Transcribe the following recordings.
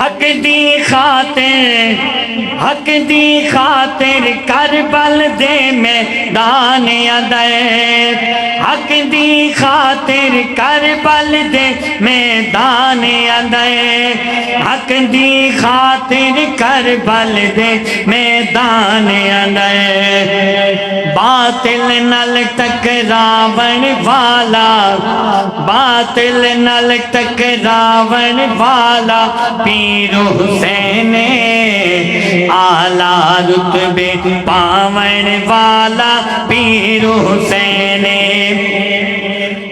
حق دی خاطر، حق دی خاطر کربل دے میدان ادائے، حق دی خاطر کربل دے میدان ادائے، حق دی خاطر کربل دے میدان ادائے، باطل نال ٹکراون والا، باطل نال ٹکراون والا پیر حسین، اعلیٰ رتبے پاون والا پیر حسین،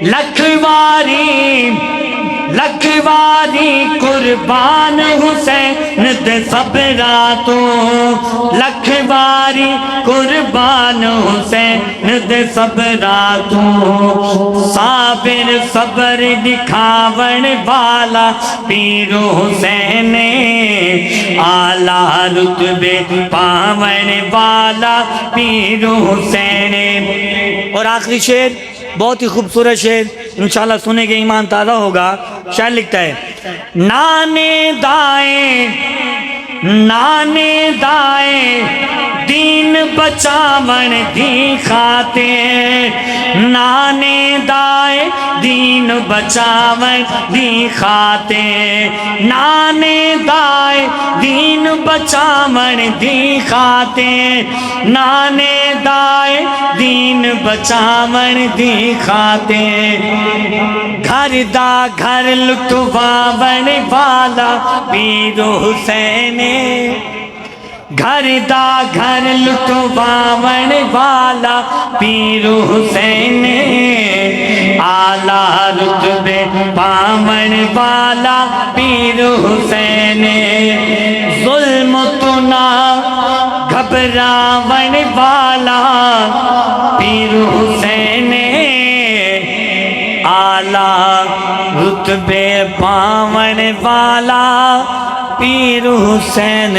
لکھ واری لکھ واری قربان حسین دے صبرا تو، لکھ واری قربان حسین دے صبرا تو، صابر صبر دکھاون والا پیر حسین، اعلیٰ رتبے پاون والا پیر حسین۔ اور آخری شعر بہت ہی خوبصورت شعر، انشاءاللہ سنے گے ایمان تازہ ہوگا۔ شاعر لکھتا ہے، نانے دائیں نانے دائیں دین بچاون دی خاطر، نانے دائیں دین بچاون دی خاطر، نانے دائیں دین بچاون دی خاطر، نانے دائیں دین بچاون دی خاطر، گھر دا گھر لٹواون والا پیر حسین، گھر دا گھر لٹواون والا پیر حسین، اعلیٰ رتبے پاون والا پیر حسین، ظلم تو نہ گھبراون والا پیر حسین، اعلیٰ رتبے پاون والا پیر حسین۔